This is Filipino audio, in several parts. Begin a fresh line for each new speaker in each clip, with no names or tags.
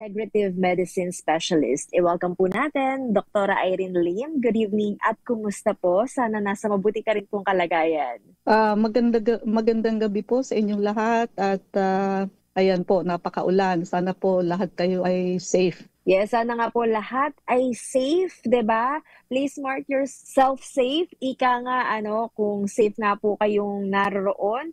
Integrative Medicine Specialist. I-welcome po natin, Dr. Irene Lim. Good evening at kumusta po? Sana nasa mabuti ka rin pong kalagayan.
Magandang gabi po sa inyong lahat at ayan po, napakaulan. Sana po lahat kayo ay safe.
Yes, sana nga po lahat ay safe, 'di ba? Please mark yourself safe. Ika nga kung safe nga po kayong naroroon,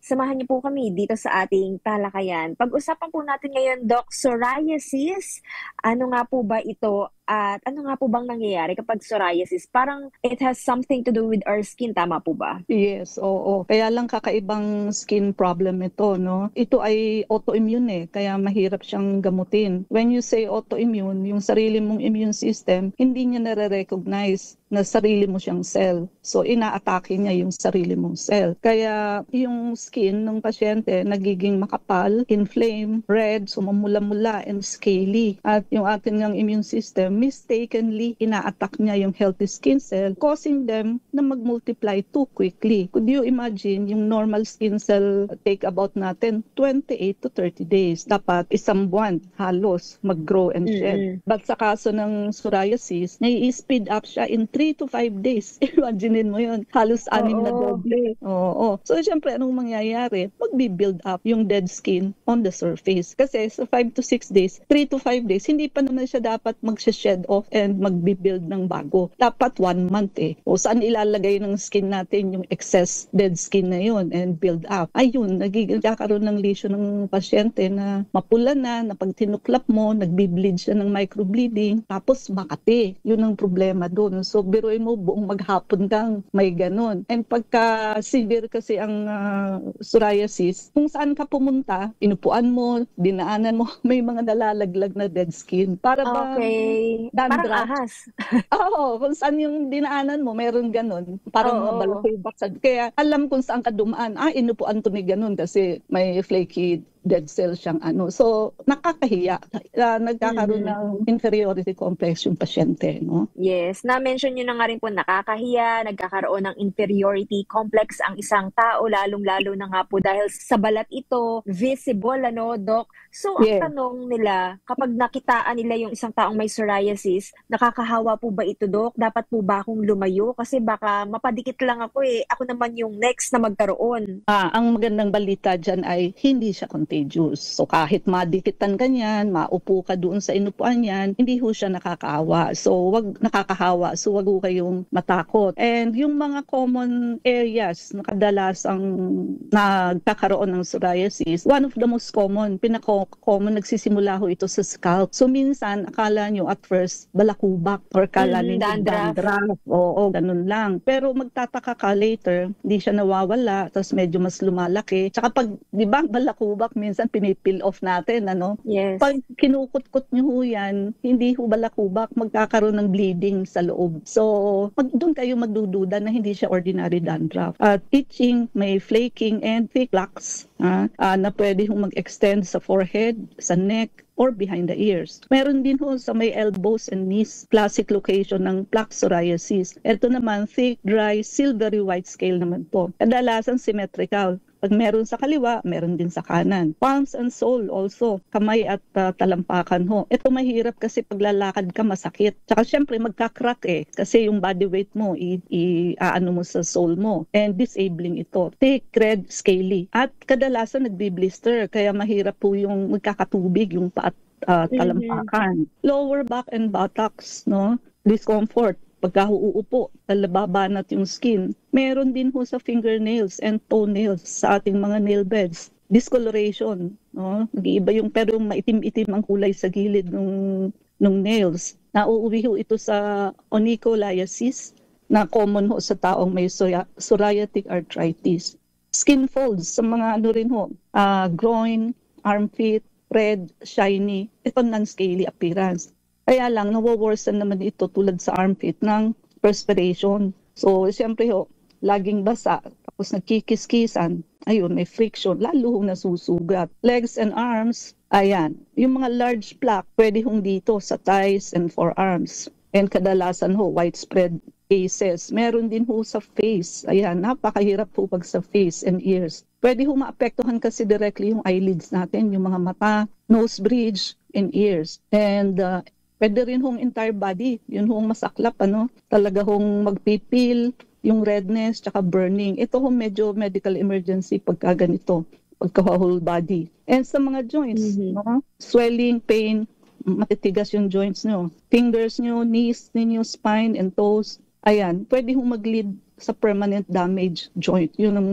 samahan niyo po kami dito sa ating talakayan. Pag-usapan po natin ngayon, Doc, psoriasis. Ano nga po ba ito at ano nga po bang nangyayari kapag psoriasis? Parang it has something to do with our skin, tama po ba?
Yes, oo. Kaya lang kakaibang skin problem ito, no? Ito ay autoimmune kaya mahirap siyang gamutin. When you say autoimmune, yung sarili mong immune system, hindi niya nare-recognize na sarili mo siyang cell. So, inaatake niya yung sarili mong cell. Kaya yung skin ng pasyente nagiging makapal, inflame, red, sumamula-mula, and scaly. At yung ating ng immune system, mistakenly ina-attack niya yung healthy skin cell, causing them na mag-multiply too quickly. Could you imagine, yung normal skin cell take about natin 28 to 30 days. Dapat isang buwan halos mag-grow and shed. But sa kaso ng psoriasis, nai-speed up siya in 3 to 5 days. Imaginein mo yun. Halos 6 na doble. Oo. So, syempre, anong mangyayari? Magbi-build up yung dead skin on the surface. Kasi sa 5 to 6 days, 3 to 5 days, hindi pa naman siya dapat mag-shed off and magbi-build ng bago. Dapat 1 month O saan ilalagay ng skin natin yung excess dead skin na yun and build up? Ayun, nagkakaroon ng lesion ng pasyente na mapula na pag tinuklap mo, nagbi-bleed siya ng microbleeding, tapos makati. Yun ang problema doon. So, biruin mo, buong maghapon kang may ganun. And pagka severe kasi ang psoriasis, kung saan ka pumunta, inupuan mo, dinaanan mo, may mga nalalaglag na dead skin. Para ba
Parang ahas.
Oo, kung saan yung dinaanan mo, meron ganun. Parang mga balakibak. Kaya alam kung saan ka dumaan. Inupuan to ni ganun kasi may flaky dead cell siyang So, nakakahiya. Nagkakaroon ng inferiority complex yung pasyente, no?
Yes, na-mention nyo na nga rin po, nakakahiya, nagkakaroon ng inferiority complex ang isang tao, lalong-lalo na nga po dahil sa balat ito, visible, Doc? So, ang tanong nila, kapag nakitaan nila yung isang taong may psoriasis, nakakahawa po ba ito, Doc? Dapat po ba akong lumayo? Kasi baka mapadikit lang ako Ako naman yung next na magkaroon.
Ang magandang balita dyan ay hindi siya contagious. So kahit madikitan ka niyan, maupo ka doon sa inupuan niyan, hindi ho siya nakakahawa. So wag ho kayong matakot. And yung mga common areas na kadalasang nagkakaroon ng psoriasis, one of the most common, pinaka-common, nagsisimula ho ito sa scalp. So minsan, akala nyo at first, balakubak or kala ninyo dandruff. Oo, ganun lang. Pero magtataka ka later, hindi siya nawawala, tapos medyo mas lumalaki. Tsaka pag, di ba, balakubak, minsan pinipil off natin,
Yes.
Pag kinukot-kot nyo ho yan, hindi ho balakubak, magkakaroon ng bleeding sa loob. So, doon kayo magdududa na hindi siya ordinary dandruff. Itching, may flaking and thick plaques na pwede hong mag-extend sa forehead, sa neck, or behind the ears. Meron din ho sa may elbows and knees, classic location ng plaque psoriasis. Ito naman, thick, dry, silvery white scale naman po. Kadalasan symmetrical. Pag meron sa kaliwa, meron din sa kanan. Palms and sole also, kamay at talampakan ho. Ito mahirap kasi paglalakad ka masakit. Tsaka syempre magka-crack kasi yung body weight mo mo sa sole mo. And disabling ito. Thick, red, scaly. At kadalasan nagbi-blister kaya mahirap po yung magkakatubig yung paat talampakan. Lower back and buttocks, discomfort. Pagka uupo, nalababanat yung skin. Meron din ho sa fingernails and toenails sa ating mga nail beds. Discoloration, nag-iiba pero maitim-itim ang kulay sa gilid ng nails. Nauuwi ho ito sa onycholiasis na common ho sa taong may psoriatic arthritis. Skin folds sa mga groin, armpit, red, shiny. Ito non-scaly appearance. Kaya lang, nawaworsen naman ito tulad sa armpit ng perspiration. So, siyempre laging basa, tapos nagkikis-kisan, ayun, may friction, lalo nasusugat. Legs and arms, ayan. Yung mga large plaque, pwede dito sa thighs and forearms. And kadalasan widespread cases. Meron din ho sa face. Ayan, napakahirap po pag sa face and ears. Pwede ho maapektuhan kasi directly yung eyelids natin, yung mga mata, nose bridge, and ears. And pwede rin hong entire body. Yun hong masaklap, talaga hong magpipil, yung redness, tsaka burning. Ito hong medyo medical emergency pagka ganito, pagka whole body. And sa mga joints, swelling, pain, matitigas yung joints nyo. Fingers nyo, knees ninyo, spine, and toes. Ayan, pwede hong mag-lead sa permanent damage joint. Yun ang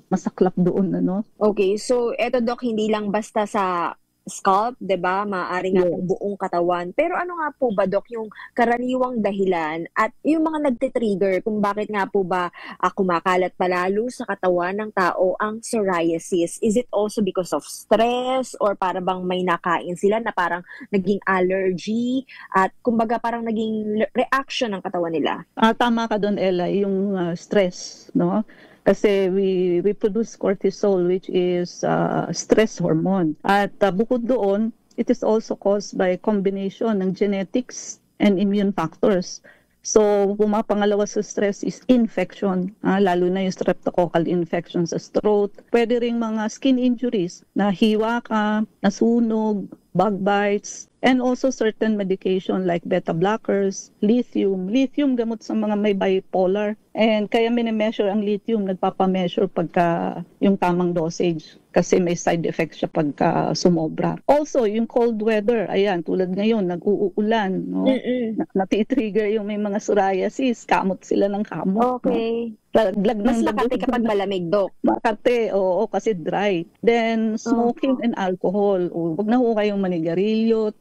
masaklap doon.
Okay, so eto Doc, hindi lang basta sa scalp, 'di ba? Maaari nga pong buong katawan. Pero ano nga po ba, Doc, yung karaniwang dahilan at yung mga nagte-trigger kung bakit nga po ba kumakalat palalo sa katawan ng tao ang psoriasis? Is it also because of stress or para bang may nakain sila na parang naging allergy at kumbaga parang naging reaction ng katawan nila?
Tama ka doon, Ella, yung stress, no? Kasi we produce cortisol, which is stress hormone. At bukod doon, it is also caused by combination ng genetics and immune factors. So, pumapangalawa sa stress is infection, lalo na yung streptococcal infection sa throat. Pwede ring mga skin injuries, nahiwa ka, nasunog, bug bites, and also certain medication like beta blockers, lithium. Lithium gamot sa mga may bipolar. And kaya minimeasure ang lithium, nagpapameasure pagka yung tamang dosage. Kasi may side effects siya pagka sumobra. Also, yung cold weather, ayan, tulad ngayon, nag-uulan, no? Nati-trigger yung may mga psoriasis, kamot sila ng kamot.
Okay.
No? Laglag
mas Makati kapag malamig, Doc.
Makati, oo, kasi dry. Then, smoking and alcohol. Huwag na ho kayong manigarilyo,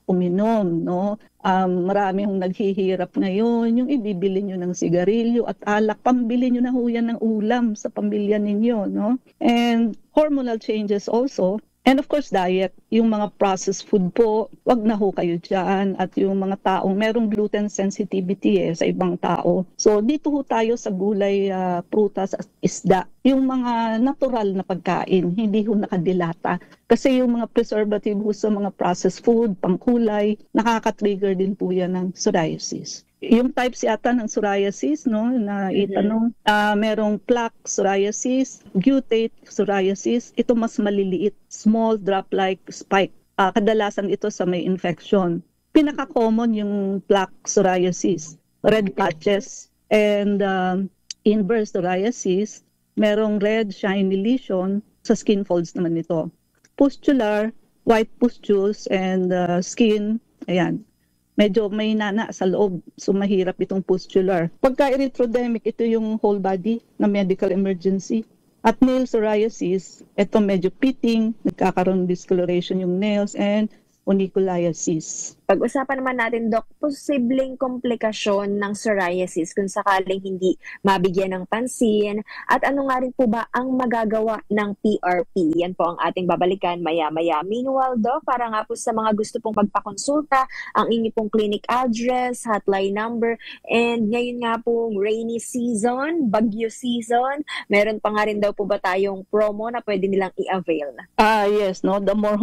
uminom, no? Marami hong naghihirap ngayon, yung ibibili nyo ng sigarilyo at alak, pambili nyo na ho yan ng ulam sa pamilya ninyo, no? And hormonal changes also. And of course, diet. Yung mga processed food po, wag na ho kayo dyan. At yung mga taong merong gluten sensitivity sa ibang tao. So, dito ho tayo sa gulay, prutas, isda. Yung mga natural na pagkain, hindi ho nakadilata. Kasi yung mga preservative ho sa mga processed food, pangkulay, nakaka-trigger din po yan ng psoriasis. Yung types yata ng psoriasis, no, na itanong, merong plaque psoriasis, gutate psoriasis, ito mas maliliit, small drop-like spike. Kadalasan ito sa may infection. Pinaka-common yung plaque psoriasis, red patches, and inverse psoriasis, merong red shiny lesion, sa skin folds naman ito. Pustular, white pustules, and skin, ayan. Medyo may nana sa loob, so mahirap itong pustular. Pagka erythrodemic, ito yung whole body na medical emergency. At nail psoriasis, ito medyo pitting, nagkakaroon discoloration yung nails, and onycholiasis.
Pag-usapan naman natin, Doc, posibleng komplikasyon ng psoriasis kung sakaling hindi mabigyan ng pansin at ano nga rin po ba ang magagawa ng PRP? Yan po ang ating babalikan maya-maya. Meanwhile, Doc, para nga po sa mga gusto pong magpakonsulta, ang inyo pong clinic address, hotline number, and ngayon nga pong rainy season, bagyo season, meron pa nga rin daw po ba tayong promo na pwede nilang i-avail?
Yes, no, the more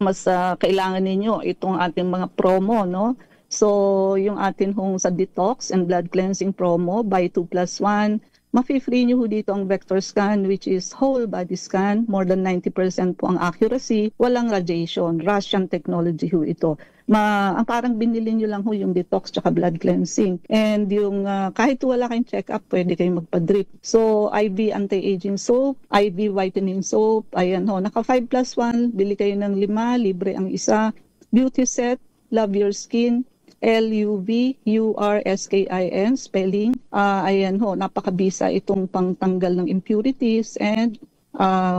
mas kailangan ninyo itong ating mga promo, no? So, yung atin hong sa detox and blood cleansing promo, buy 2+1, mafi-free nyo ho dito ang vector scan, which is whole body scan, more than 90% po ang accuracy, walang radiation, Russian technology ho ito. Ang parang binili nyo lang ho yung detox tsaka blood cleansing. And yung kahit wala kayong check-up, pwede kayong magpa-drip. So, IV anti-aging soap, IV whitening soap, ayan ho, naka 5+1, bili kayo ng 5, libre ang isa. Beauty set, Love Your Skin, LUVURSKIN spelling. Ayan ho, napakabisa itong pangtanggal ng impurities and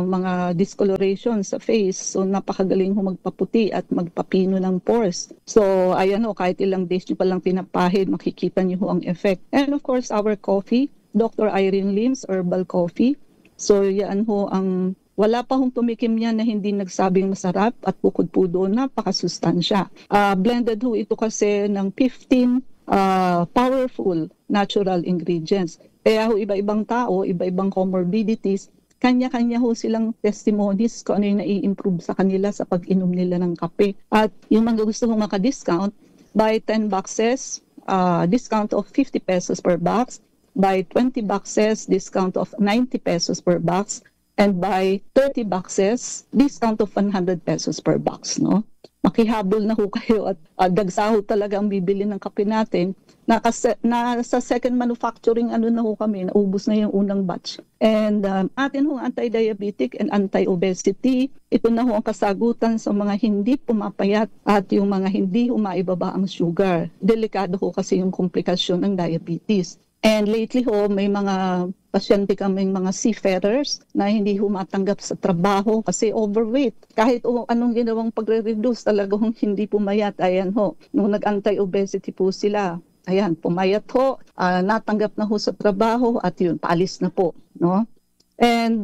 mga discoloration sa face. So napakagaling ho magpaputi at magpapino ng pores. So ayan ho, kahit ilang days nyo palang pinapahid, makikita nyo ho ang effect. And of course, our coffee, Dr. Irene Lim's Herbal Coffee. So yan ho ang wala pa hong tumikim yan na hindi nagsabing masarap at bukod po doon, napakasustansya. Blended ho ito kasi ng 15 powerful natural ingredients. Kaya ho iba-ibang tao, iba-ibang comorbidities, kanya-kanya ho silang testimonies kung ano yung nai-improve sa kanila sa pag-inom nila ng kape. At yung mga gusto hong maka-discount, buy 10 boxes, discount of 50 pesos per box. Buy 20 boxes, discount of 90 pesos per box. And buy 30 boxes, discount of 100 pesos per box, no? Makihabol na ho kayo at dagsaho talaga ang bibili ng kape natin. Sa second manufacturing na ho kami, naubos na yung unang batch. And atin ho anti-diabetic and anti-obesity, ito na ho ang kasagutan sa mga hindi pumapayat at yung mga hindi maibaba ang sugar. Delikado ho kasi yung komplikasyon ng diabetes. And lately ho, may mga pasyente kaming mga seafarers na hindi humatanggap sa trabaho kasi overweight. Kahit anong ginawang pagre-reduce, talagang hindi pumayat. Ayan ho, nung nag-anti-obesity po sila, ayan, pumayat ho, natanggap na ho sa trabaho at yun, paalis na po, no? And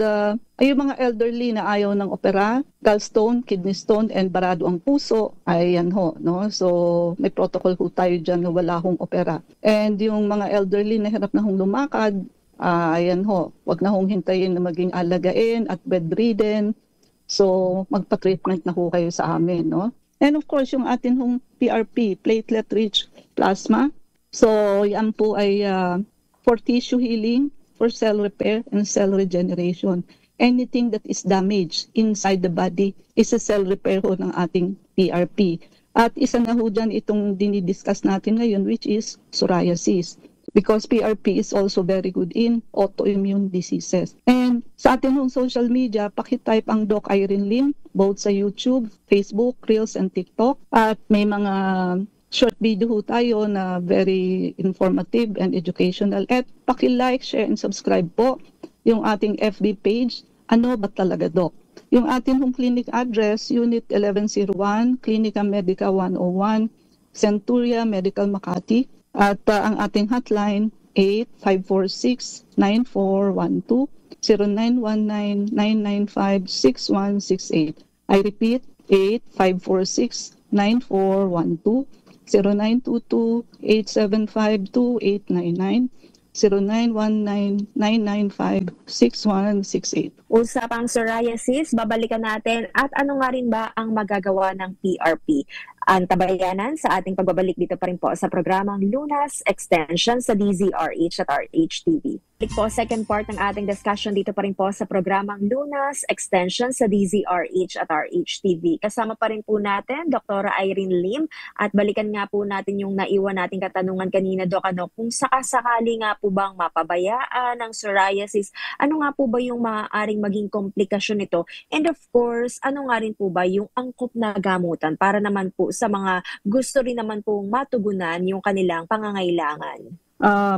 yung mga elderly na ayaw ng opera, gallstone, kidney stone, and barado ang puso, ayan ho, no? So may protocol ho tayo dyan na wala hong opera. And yung mga elderly na hirap na hong lumakad, ayan ho, wag na hong hintayin na maging alagain at bedridden. So magpa-treatment na ho kayo sa amin, no? And of course, yung atin hong PRP, platelet-rich plasma. So yan po ay for tissue healing, for cell repair and cell regeneration. Anything that is damaged inside the body is a cell repair ho ng ating PRP. At isa na ho dyan itong dinidiscuss natin ngayon, which is psoriasis. Because PRP is also very good in autoimmune diseases. And sa ating hong social media, pakitype ang Doc Irene Lim, both sa YouTube, Facebook, Reels, and TikTok. At may mga short video ho tayo na very informative and educational. At paki-like, share, and subscribe po yung ating FB page, Ano Ba Talaga Doc? Yung ating hong clinic address, Unit 1101, Clinica Medica 101, Centuria Medical Makati. At ang ating hotline, 8546-9412, 0919-995-6168. I repeat, 8546-9412, 0922-875-2899, 0919-995-6168.
Usapang psoriasis, babalikan natin at ano nga rin ba ang magagawa ng PRP? Antabayanan sa ating pagbabalik dito pa rin po sa programang Lunas Extension sa DZRH at RHTV. Balik po, second part ng ating discussion dito pa rin po sa programang Lunas Extension sa DZRH at RHTV. Kasama pa rin po natin Dr. Irene Lim at balikan nga po natin yung naiwan nating katanungan kanina, Doc, kung sakasakali nga po bang mapabayaan ng psoriasis, ano nga po ba yung maaaring maging komplikasyon nito? And of course, ano nga rin po ba yung angkop na gamutan para naman po sa mga gusto rin naman pong matugunan yung kanilang pangangailangan?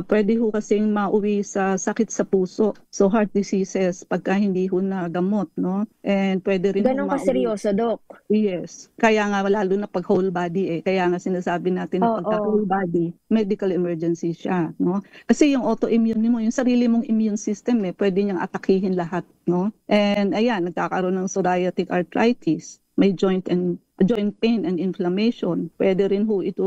Pwede ho kasing mauwi sa sakit sa puso. So heart diseases pagka hindi ho nagamot, no? And pwede rin
Ganun ka seryoso, Doc?
Yes. Kaya nga lalo na pag whole body Kaya nga sinasabi natin na pagka whole body, medical emergency siya, no? Kasi yung autoimmune mo, yung sarili mong immune system pwede niyang atakihin lahat, no? And ayan, nagkakaroon ng psoriatic arthritis, may joint pain and inflammation. Pwede rin ho ito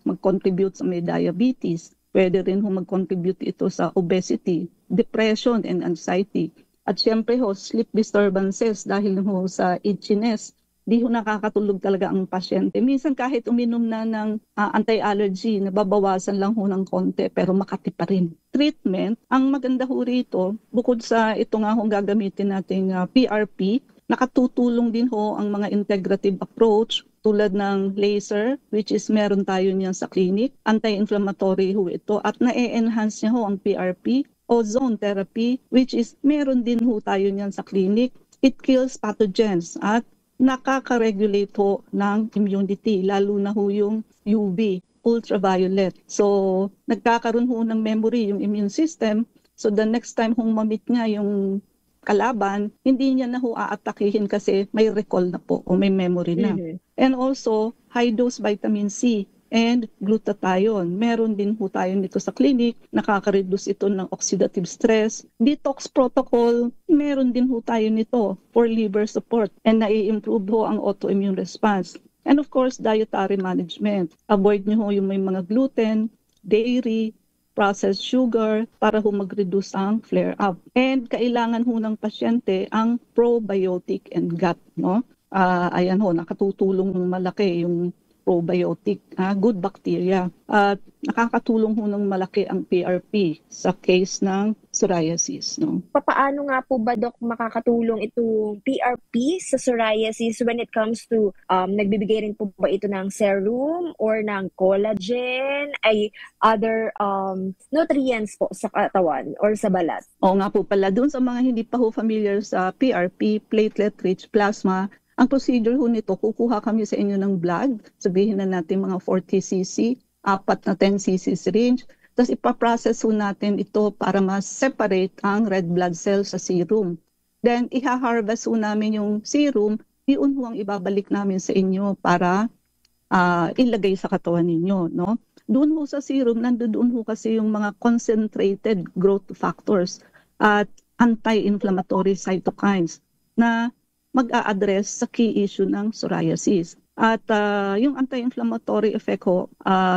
mag-contribute sa may diabetes. Pwede rin ho mag-contribute ito sa obesity, depression, and anxiety. At syempre ho, sleep disturbances dahil ho sa itchiness. Di ho nakakatulog talaga ang pasyente. Minsan kahit uminom na ng anti-allergy, nababawasan lang ho ng konti pero makati pa rin. Treatment, ang maganda ho rito, bukod sa ito nga ho gagamitin nating PRP, nakatutulong din ho ang mga integrative approach tulad ng laser, which is meron tayo niyan sa clinic, anti-inflammatory ho ito, at na-enhance niya ho ang PRP, ozone therapy, which is meron din ho tayo niyan sa clinic. It kills pathogens at nakaka-regulate ho ng immunity, lalo na ho yung UV, ultraviolet. So, nagkakaroon ho ng memory yung immune system, so the next time hong mamit niya yung kalaban, hindi niya na ho aatakihin kasi may recall na po o may memory na. And also, high-dose vitamin C and glutathione. Meron din ho tayo nito sa clinic, nakaka-reduce ito ng oxidative stress. Detox protocol, meron din ho tayo nito for liver support and nai-improve ho ang autoimmune response. And of course, dietary management. Avoid niyo ho yung may mga gluten, dairy, processed sugar para ho mag-reduce ang flare-up. And kailangan ho ng pasyente ang probiotic and gut, no? Ayan ho, nakatutulong ng malaki yung probiotic, good bacteria. At nakakatulong ho ng malaki ang PRP sa case ng psoriasis. No?
Papaano nga po ba, Doc, makakatulong itong PRP sa psoriasis when it comes to, nagbibigay rin po ba ito ng serum or ng collagen, ay other nutrients po sa katawan or sa balat?
Oo nga po pala, doon sa mga hindi pa ho familiar sa PRP, platelet-rich plasma, ang procedure ho nito, kukuha kami sa inyo ng blood, sabihin na natin mga 40 cc, 4 na 10 cc syringe, tapos ipaprocess ho natin ito para ma-separate ang red blood cells sa serum. Then, iha-harvest ho namin yung serum, yun ho ang ibabalik namin sa inyo para ilagay sa katawan ninyo. No? Doon ho sa serum, nandoon ho kasi yung mga concentrated growth factors at anti-inflammatory cytokines na mag-a-address sa key issue ng psoriasis. At yung anti-inflammatory effect ho,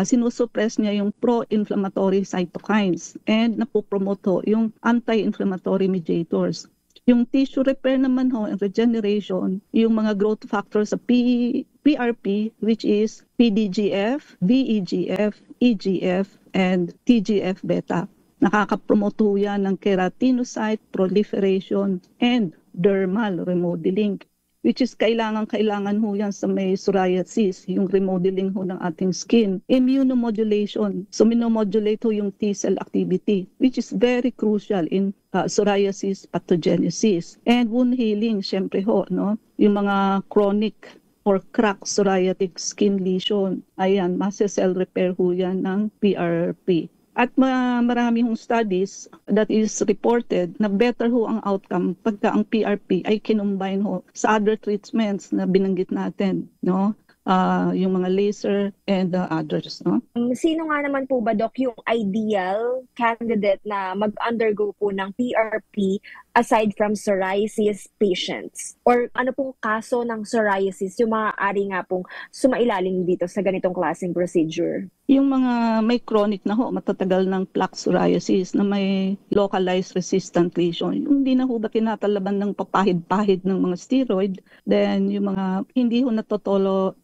sinusuppress niya yung pro-inflammatory cytokines and napopromote ho yung anti-inflammatory mediators. Yung tissue repair naman ho and regeneration, yung mga growth factors sa PRP, which is PDGF, VEGF, EGF, and TGF-beta. Nakakapromote ho yan ng keratinocyte proliferation and dermal remodeling, which is kailangan ho yan sa may psoriasis, yung remodeling ho ng ating skin. Immunomodulation, so minomodulate ho yung T-cell activity, which is very crucial in psoriasis pathogenesis. And wound healing, syempre ho, no? Yung mga chronic or cracked psoriatic skin lesion, ayan, mast cell repair ho yan ng PRP. At marami hong studies that is reported na better ho ang outcome pagka ang PRP ay kinumbine ho sa other treatments na binanggit natin, no? Yung mga laser and others, no?
Sino nga naman po ba, Doc, yung ideal candidate na mag-undergo po ng PRP aside from psoriasis patients? Or ano pong kaso ng psoriasis yung maaari nga pong sumailalim dito sa ganitong klaseng procedure?
Yung mga may chronic na ho, matatagal ng plaque psoriasis na may localized resistant lesion, yung hindi na ho ba tinatalaban ng papahid-pahid ng mga steroid, then yung mga hindi ho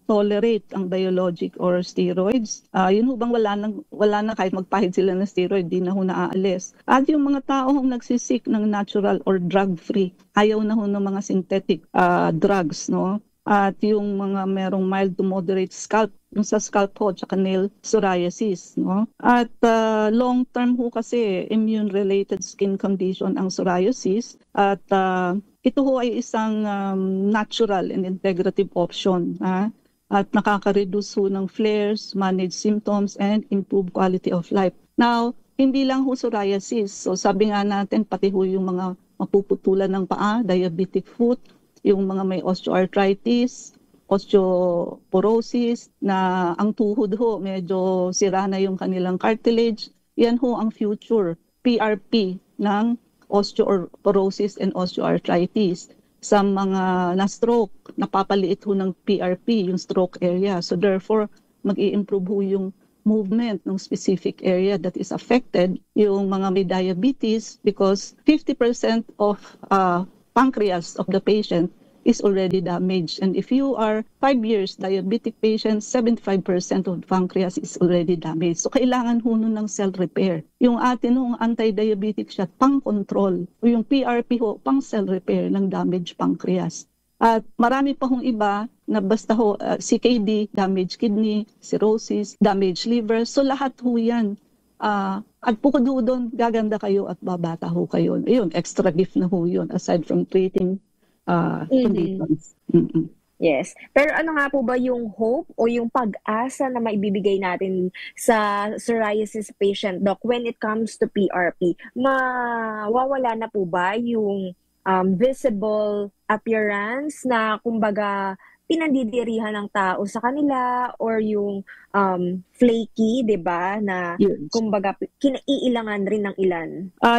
tolerate ang biologic or steroids, yun ho bang wala na kahit magpahid sila ng steroid, di na ho naaalis. At yung mga tao hong nagsisik ng natural or drug-free, ayaw na ho ng mga synthetic drugs, no? At yung mga merong mild to moderate scalp, yung sa scalp ho, tsaka nail psoriasis, no? At long-term ho kasi immune-related skin condition ang psoriasis. At ito ho ay isang natural and integrative option, at nakaka-reduce ho ng flares, manage symptoms, and improve quality of life. Now, hindi lang ho psoriasis. So sabi nga natin, pati ho yung mga mapuputulan ng paa, diabetic foot, yung mga may osteoarthritis, osteoporosis, na ang tuhod ho, medyo sira na yung kanilang cartilage. Yan ho ang future PRP ng osteoporosis and osteoarthritis. Sa mga na-stroke, napapaliit ho ng PRP, yung stroke area. So therefore, mag-i-improve ho yung movement ng specific area that is affected, yung mga may diabetes, because 50% of pancreas of the patient is already damaged. And if you are 5 years diabetic patient, 75% of the pancreas is already damaged. So kailangan ho nun ng cell repair. Yung atin hong anti-diabetic siya, pang-control. O yung PRP ho, pang-cell repair ng damaged pancreas. At marami pa hong iba na basta ho, CKD, damaged kidney, cirrhosis, damaged liver. So lahat ho yan. At bukod ho doon, gaganda kayo at babata ho kayo. Ayun, extra gift na ho yun aside from treating conditions. Mm-hmm.
Yes. Pero ano nga po ba yung hope o yung pag-asa na maibibigay natin sa psoriasis patient, Doc, when it comes to PRP? Mawawala na po ba yung visible appearance na kumbaga pinandidirihan ng tao sa kanila, or yung flaky, 'di ba, na
yes,
kumbaga kinaiilangan rin ng ilan?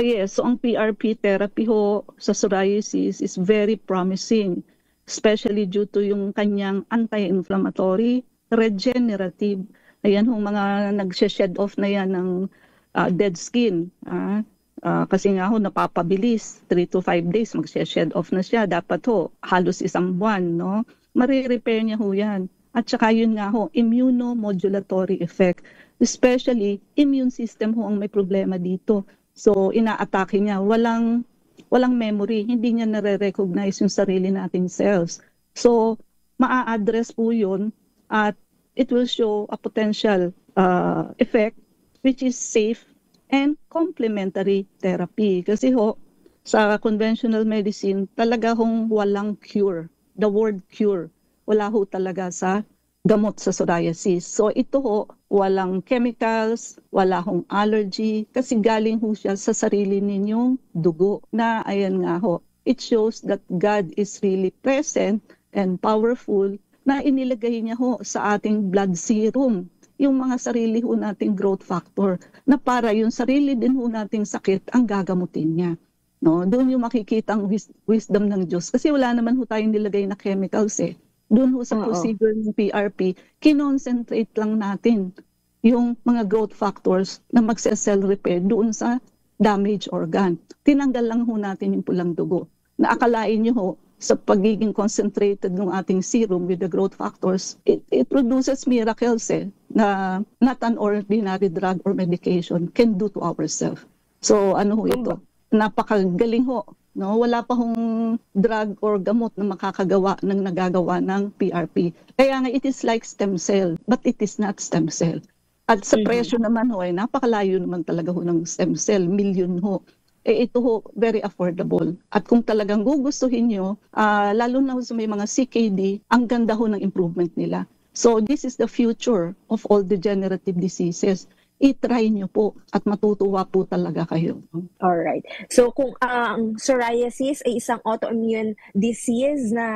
Yes, so ang PRP therapy ho sa psoriasis is very promising, especially due to yung kanyang anti-inflammatory, regenerative. Ayan ho, mga nag-shed off na yan ng dead skin. Kasi nga ho, napapabilis, 3 to 5 days, mag-shed off na siya. Dapat ho, halos isang buwan, no? Marirepair niya ho yan. At saka yun nga ho, immunomodulatory effect. Especially, immune system ho ang may problema dito. So, inaatake niya. Walang memory. Hindi niya nare-recognize yung sarili nating cells. So, maa-address po yun at it will show a potential effect which is safe and complementary therapy. Kasi ho, sa conventional medicine, talaga hong walang cure. The word cure, wala ho talaga sa gamot sa psoriasis. So ito ho, walang chemicals, wala hong allergy, kasi galing ho siya sa sarili ninyong dugo na ayan nga ho. It shows that God is really present and powerful na inilagay niya ho sa ating blood serum yung mga sarili ho nating growth factor na para yung sarili din ho nating sakit ang gagamutin niya. No, doon yung makikita ang wisdom ng Diyos. Kasi wala naman ho tayong nilagay na chemicals eh. Doon ho sa procedure ng PRP, kinoncentrate lang natin yung mga growth factors na magse-cell repair doon sa damaged organ. Tinanggal lang ho natin yung pulang dugo. Naakalain nyo ho, sa pagiging concentrated ng ating serum with the growth factors, it produces miracles eh, na not an ordinary drug or medication can do to ourselves. So ano ho ito? Napakagaling ho. No, wala pa hong drug or gamot na makakagawa ng nagagawa ng PRP. Kaya nga it is like stem cell, but it is not stem cell. At sa presyo naman ho, ay napakalayo naman talaga ho ng stem cell, million ho. Eh ito ho, very affordable. At kung talagang gugustuhin nyo, lalo na ho sa may mga CKD, ang ganda ho ng improvement nila. So this is the future of all degenerative diseases. I-try nyo po at matutuwa po talaga kayo.
Alright. So kung ang psoriasis ay isang autoimmune disease na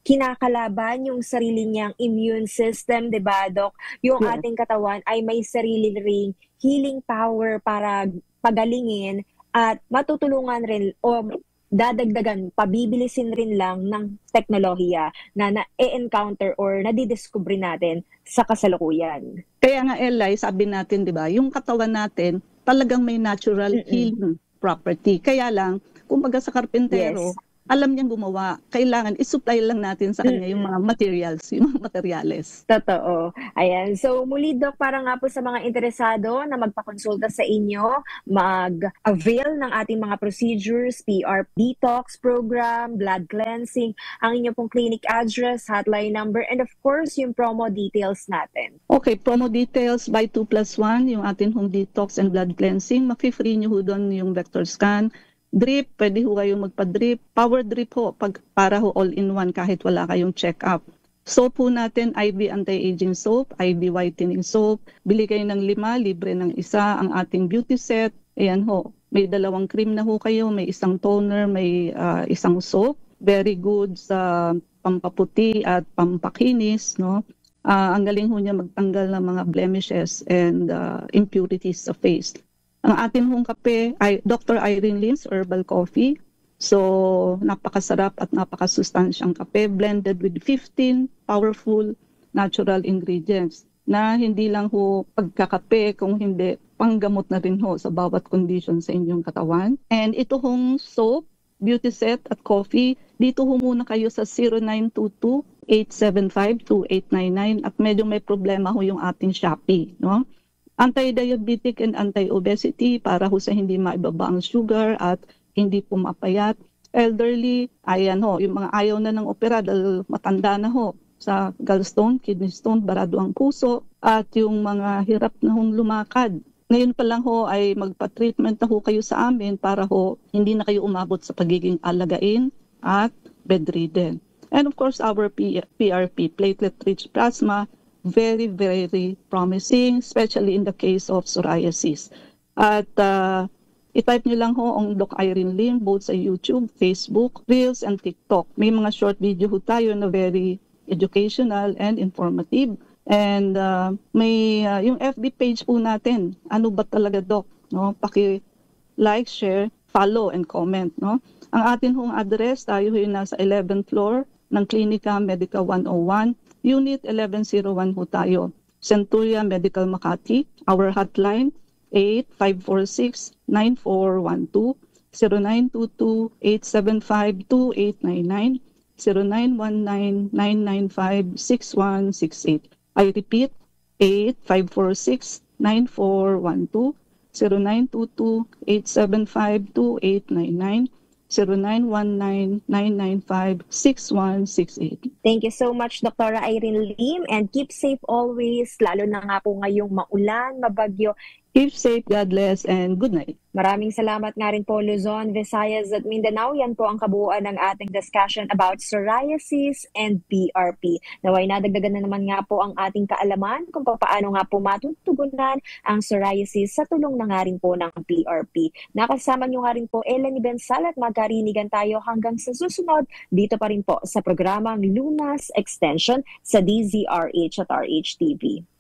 kinakalaban yung sarili niyang immune system, 'di ba, Doc? Yung ating katawan ay may sarili ring healing power para pagalingin at matutulungan rin o dadagdagan, pabibilisin rin lang ng teknolohiya na na-encounter or nadidiscover natin sa kasalukuyan.
Kaya nga, Eli, sabi natin, di ba, yung katawan natin talagang may natural healing property. Kaya lang, kumbaga sa karpentero, alam niyang gumawa. Kailangan isupply lang natin sa kanya yung mga materials, yung mga materyales.
Totoo. Ayan. So muli, Doc, para nga po sa mga interesado na magpakonsulta sa inyo, mag-avail ng ating mga procedures, PR detox program, blood cleansing, ang inyong pong clinic address, hotline number, and of course, yung promo details natin.
Okay, promo details by 2+1, yung ating home detox and blood cleansing. Mafi-free nyo ho doon yung vector scan. Drip, pwede ho kayong magpa-drip. Power drip ho, para ho all-in-one kahit wala kayong check-up. Soap po natin, IV anti-aging soap, IV whitening soap. Bili kayo ng 5, libre ng 1. Ang ating beauty set, ayan ho, may 2 cream na ho kayo, may 1 toner, may 1 soap. Very good sa pampaputi at pampakinis, no? Ang galing ho niya magtanggal ng mga blemishes and impurities sa face. Ang atin hong kape ay Dr. Irene Lim's Herbal Coffee. So, napakasarap at napakasustansyang kape blended with 15 powerful natural ingredients na hindi lang ho pagkakape kung hindi panggamot na rin ho sa bawat condition sa inyong katawan. And ito hong soap, beauty set at coffee, dito ho muna kayo sa 0922-875-2899 at medyo may problema ho yung ating Shopee, no? Anti-diabetic and anti-obesity para ho sa hindi maibaba ang sugar at hindi pumapayat. Elderly, ayan ho, yung mga ayaw na ng opera dahil matanda na ho sa gallstone, kidney stone, barado ang puso, at yung mga hirap na hong lumakad. Ngayon pa lang ho ay magpa-treatment na ho kayo sa amin para ho hindi na kayo umabot sa pagiging alagain at bedridden. And of course, our PRP, platelet-rich plasma, very, very promising, especially in the case of psoriasis. At i-type nyo lang ho ang Doc Irene Lim, both sa YouTube, Facebook, Reels, and TikTok. May mga short video ho tayo na very educational and informative. And may yung FB page po natin, ano ba talaga Doc? No? Paki-like, share, follow, and comment. No? Ang atin hong address, tayo ho yung nasa 11th floor ng Clinica Medica 101, Unit 1101 ho tayo. Centuria Medical Makati. Our hotline 8546-9412, 0922-875-2899, 0919-995-6168. I repeat, 8546-9412, 0922-875-2899, 0919-995-6168.
Thank you so much, Dr. Irene Lim, and keep safe always, lalo na nga po ngayong maulan, mabagyo.
Keep safe, God bless, and good night.
Maraming salamat nga rin po, Luzon, Visayas at Mindanao. Yan po ang kabuuan ng ating discussion about psoriasis and PRP. Naway nadagdagan na naman nga po ang ating kaalaman kung paano nga po matutugunan ang psoriasis sa tulong na nga rin po ng PRP. Nakasama nyo nga rin po Eleni Bensal at magkarinigan tayo hanggang sa susunod dito pa rin po sa programang Lunas Extension sa DZRH at RHTV.